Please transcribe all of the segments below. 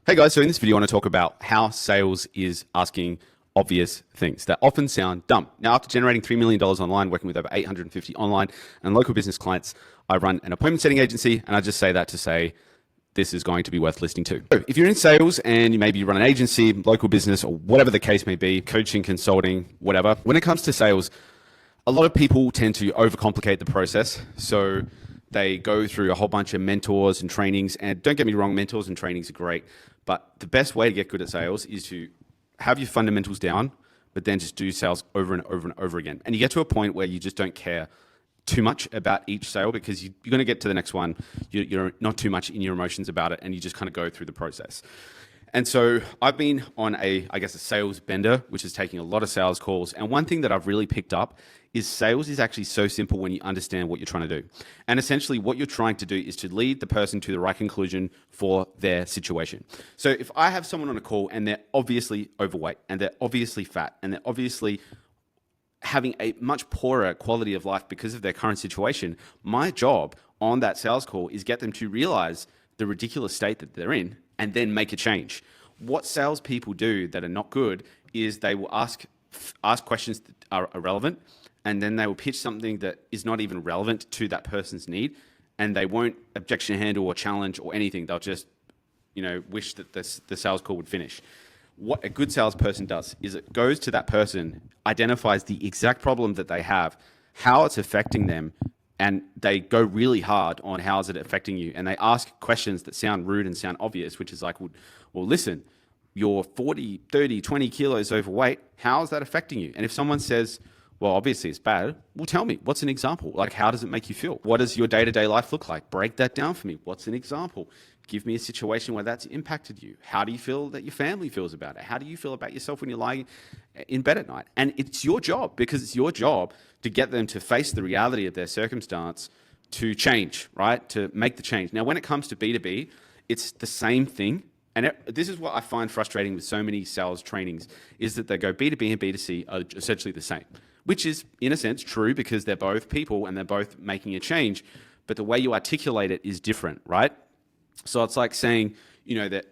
Hey guys, so in this video I want to talk about how sales is asking obvious things that often sound dumb. Now, after generating $3 million online, working with over 850 online and local business clients, I run an appointment setting agency, and I just say that to say this is going to be worth listening to. So if you're in sales and you maybe run an agency, local business, or whatever the case may be, coaching, consulting, whatever, when it comes to sales, a lot of people tend to overcomplicate the process. So they go through a whole bunch of mentors and trainings, and don't get me wrong, mentors and trainings are great. But the best way to get good at sales is to have your fundamentals down, but then just do sales over and over and over again. And you get to a point where you just don't care too much about each sale because you're going to get to the next one. You're not too much in your emotions about it, and you just kind of go through the process. And so I've been on a sales bender, which is taking a lot of sales calls. And one thing that I've really picked up is sales is actually so simple when you understand what you're trying to do. And essentially what you're trying to do is to lead the person to the right conclusion for their situation. So if I have someone on a call and they're obviously overweight and they're obviously fat and they're obviously having a much poorer quality of life because of their current situation, my job on that sales call is get them to realize the ridiculous state that they're in and then make a change. What salespeople do that are not good is they will ask questions that are irrelevant, and then they will pitch something that is not even relevant to that person's need, and they won't objection handle or challenge or anything. They'll just, wish that the sales call would finish. What a good salesperson does is it goes to that person, identifies the exact problem that they have, how it's affecting them, and they go really hard on how is it affecting you. And they ask questions that sound rude and sound obvious, which is like, well, listen, you're 40, 30, 20 kilos overweight. How is that affecting you? And if someone says, well, obviously it's bad, well, tell me, what's an example? Like, how does it make you feel? What does your day-to-day life look like? Break that down for me. What's an example? Give me a situation where that's impacted you. How do you feel that your family feels about it? How do you feel about yourself when you're lying in bed at night? And it's your job, because it's your job to get them to face the reality of their circumstance, to change, right? To make the change. Now, when it comes to B2B, it's the same thing. And this is what I find frustrating with so many sales trainings, is that they go B2B and B2C are essentially the same, which is in a sense true because they're both people and they're both making a change, but the way you articulate it is different, right? So it's like saying, that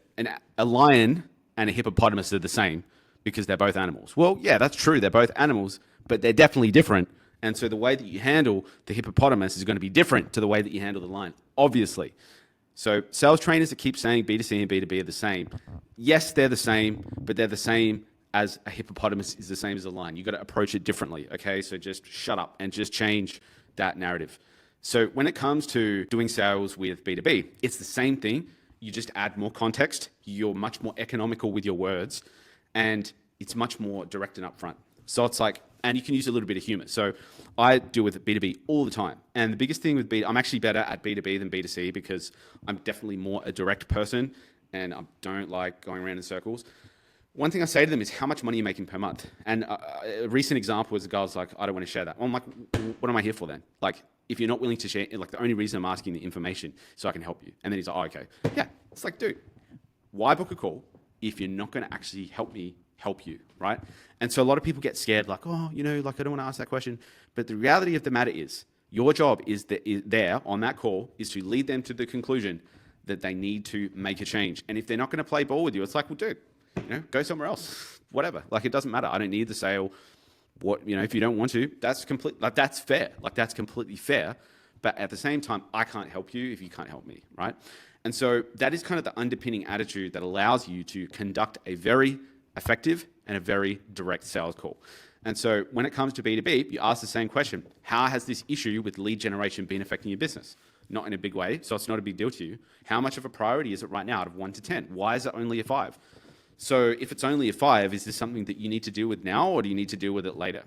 a lion and a hippopotamus are the same because they're both animals. Well, yeah, that's true. They're both animals, but they're definitely different. And so the way that you handle the hippopotamus is going to be different to the way that you handle the lion, obviously. So sales trainers that keep saying B2C and B2B are the same. Yes, they're the same, but they're the same as a hippopotamus is the same as a lion. You've got to approach it differently, okay? So just shut up and just change that narrative. So when it comes to doing sales with B2B, it's the same thing. You just add more context. You're much more economical with your words, and it's much more direct and upfront. So it's like, and you can use a little bit of humor. So I deal with B2B all the time. And the biggest thing with B2B, I'm actually better at B2B than B2C because I'm definitely more a direct person and I don't like going around in circles. One thing I say to them is, how much money are you making per month? And a recent example was a guy was like, I don't want to share that. Well, I'm like, what am I here for then? Like, if you're not willing to share, like the only reason I'm asking the information so I can help you. And then he's like, oh, okay. Yeah. It's like, dude, why book a call if you're not going to actually help me help you, right? And so a lot of people get scared, like, oh, I don't want to ask that question. But the reality of the matter is, your job is there on that call is to lead them to the conclusion that they need to make a change. And if they're not going to play ball with you, it's like, well, dude, go somewhere else, whatever. Like, it doesn't matter. I don't need the sale. If you don't want to, that's that's fair. Like, that's completely fair. But at the same time, I can't help you if you can't help me, right? And so that is kind of the underpinning attitude that allows you to conduct a very effective and a very direct sales call. And so when it comes to B2B, you ask the same question. How has this issue with lead generation been affecting your business? Not in a big way, so it's not a big deal to you. How much of a priority is it right now out of 1 to 10? Why is it only a 5? So if it's only a 5, is this something that you need to deal with now, or do you need to deal with it later?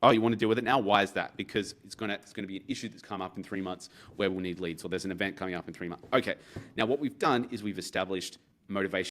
Oh, you want to deal with it now? Why is that? Because it's going to be an issue that's come up in 3 months where we'll need leads, or there's an event coming up in 3 months. Okay, now what we've done is we've established motivation